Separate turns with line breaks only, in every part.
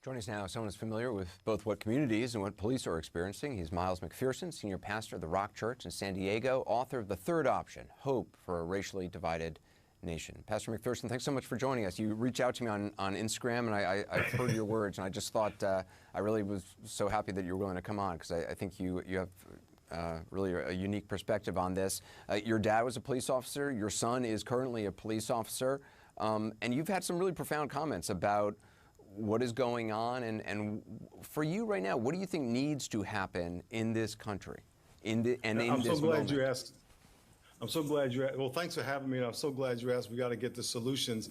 Joining us now is someone who's familiar with both what communities and what police are experiencing. He's Miles McPherson, senior pastor of the Rock Church in San Diego, author of The Third Option, Hope for a Racially Divided Nation. Pastor McPherson, thanks so much for joining us. You reached out to me on Instagram, and I've heard your words, and I just thought I really was so happy that you were willing to come on, because I think you have really a unique perspective on this. Your dad was a police officer. Your son is currently a police officer. And you've had some really profound comments about what is going on, and for you right now, what do you think needs to happen in this country, in this moment?
I'm so glad you asked. Well, thanks for having me, and I'm so glad you asked. We got to get the solutions.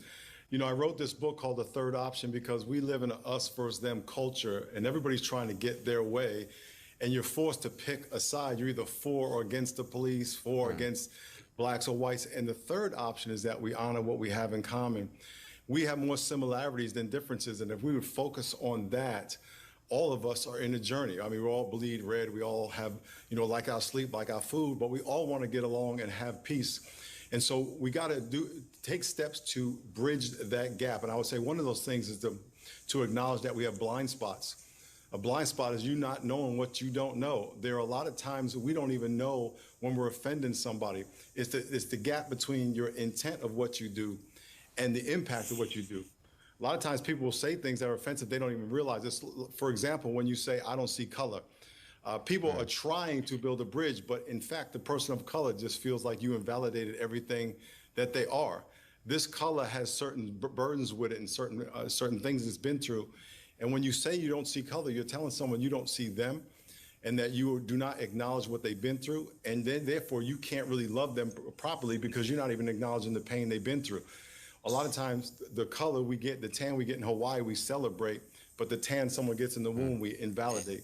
You know, I wrote this book called The Third Option because we live in an us versus them culture, and everybody's trying to get their way, and you're forced to pick a side. You're either for or against the police, for or against blacks or whites, and the third option is that we honor what we have in common. We have more similarities than differences, and if we would focus on that, all of us are in a journey. I mean, we all bleed red, we all have, like our sleep, like our food, but we all want to get along and have peace. And so we got to take steps to bridge that gap. And I would say one of those things is to acknowledge that we have blind spots. A blind spot is you not knowing what you don't know. There are a lot of times we don't even know when we're offending somebody. It's the gap between your intent of what you do and the impact of what you do. A lot of times people will say things that are offensive, they don't even realize this. For example, when you say, I don't see color, people are trying to build a bridge, but in fact, the person of color just feels like you invalidated everything that they are. This color has certain burdens with it and certain things it's been through. And when you say you don't see color, you're telling someone you don't see them and that you do not acknowledge what they've been through. And then therefore you can't really love them properly because you're not even acknowledging the pain they've been through. A lot of times the color we get, the tan we get in Hawaii, we celebrate, but the tan someone gets in the womb, we invalidate.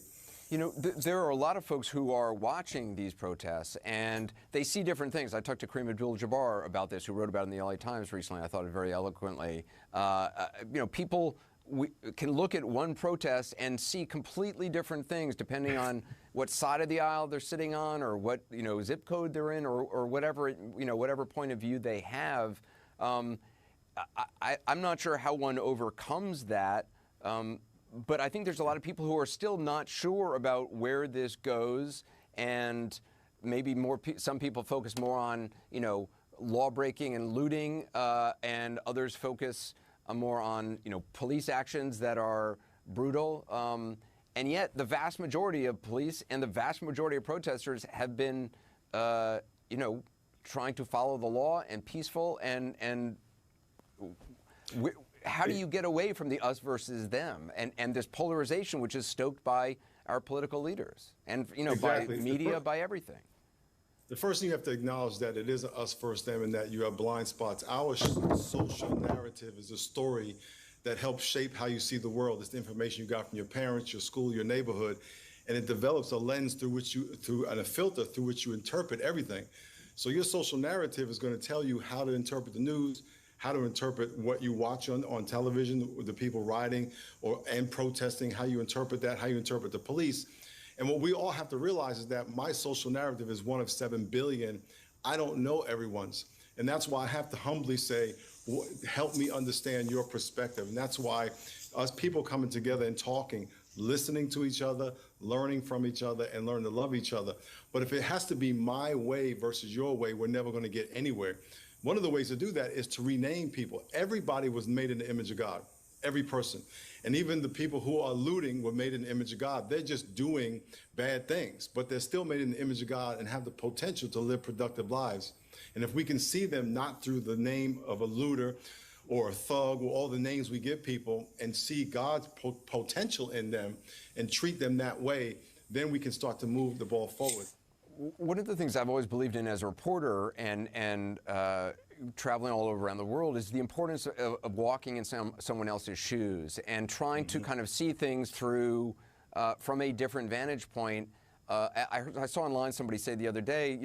You know, there are a lot of folks who are watching these protests, and they see different things. I talked to Kareem Abdul-Jabbar about this, who wrote about it in the LA Times recently. I thought it very eloquently. People can look at one protest and see completely different things depending on what side of the aisle they're sitting on, or what zip code they're in, or whatever whatever point of view they have. I'm not sure how one overcomes that, but I think there's a lot of people who are still not sure about where this goes, and maybe some people focus more on law breaking and looting, and others focus more on police actions that are brutal. And yet the vast majority of police and the vast majority of protesters have been trying to follow the law and peaceful, and how do you get away from the us versus them and this polarization which is stoked by our political leaders and
Exactly.
by media, by everything?
The first thing you have to acknowledge that it is us versus them and that you have blind spots. Our social narrative is a story that helps shape how you see the world. It's the information you got from your parents, your school, your neighborhood, and it develops a lens and a filter through which you interpret everything. So your social narrative is going to tell you how to interpret the news, how to interpret what you watch on television, the people rioting and protesting, how you interpret that, how you interpret the police. And what we all have to realize is that my social narrative is one of 7 billion. I don't know everyone's. And that's why I have to humbly say, help me understand your perspective. And that's why us people coming together and talking, listening to each other, learning from each other, and learn to love each other. But if it has to be my way versus your way, we're never going to get anywhere. One of the ways to do that is to rename people. Everybody was made in the image of God, every person. And even the people who are looting were made in the image of God. They're just doing bad things, but they're still made in the image of God and have the potential to live productive lives. And if we can see them not through the name of a looter or a thug or all the names we give people, and see God's potential in them and treat them that way, then we can start to move the ball forward.
One of the things I've always believed in as a reporter and traveling all over around the world is the importance of walking in someone else's shoes and trying to kind of see things through from a different vantage point. I saw online somebody say the other day,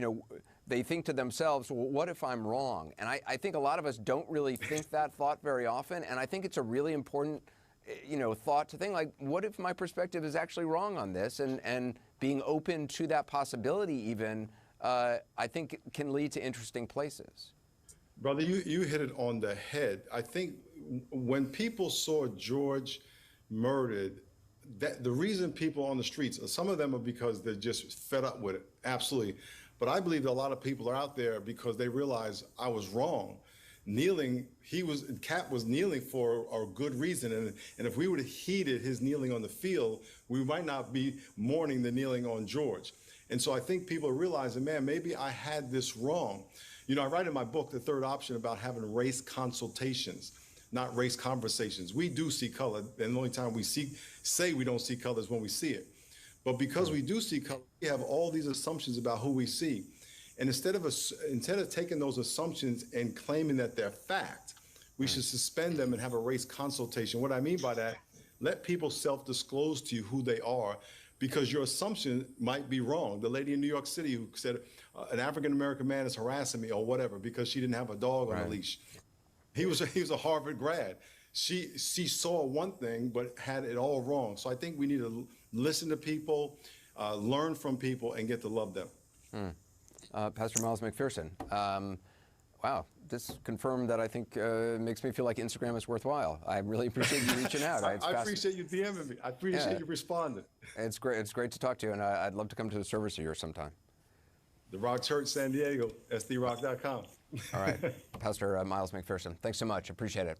they think to themselves, well, what if I'm wrong? And I think a lot of us don't really think that thought very often, and I think it's a really important thought to think, like, what if my perspective is actually wrong on this? And being open to that possibility even, I think can lead to interesting places.
Brother, you hit it on the head. I think when people saw George murdered, that the reason people on the streets, some of them are because they're just fed up with it, absolutely. But I believe that a lot of people are out there because they realize I was wrong. Kneeling, Cap was kneeling for a good reason, and if we would have heeded his kneeling on the field, we might not be mourning the kneeling on George. And so I think people are realizing, man, maybe I had this wrong. You know, I write in my book, The Third Option, about having race consultations, not race conversations. We do see color, and the only time we say we don't see color is when we see it. But because we do see color, we have all these assumptions about who we see. And instead of taking those assumptions and claiming that they're fact, we should suspend them and have a race consultation. What I mean by that, let people self-disclose to you who they are, because your assumption might be wrong. The lady in New York City who said an African-American man is harassing me or whatever because she didn't have a dog on a leash. He was a Harvard grad. She saw one thing but had it all wrong. So I think we need to listen to people, learn from people, and get to love them.
Pastor Miles McPherson, wow, this confirmed that I think makes me feel like Instagram is worthwhile. I really appreciate you reaching out.
I appreciate you DMing me. I appreciate you responding.
It's great. It's great to talk to you, and I'd love to come to the service of yours sometime.
The Rock Church, San Diego, sdrock.com.
All right, Pastor Miles McPherson, thanks so much. Appreciate it.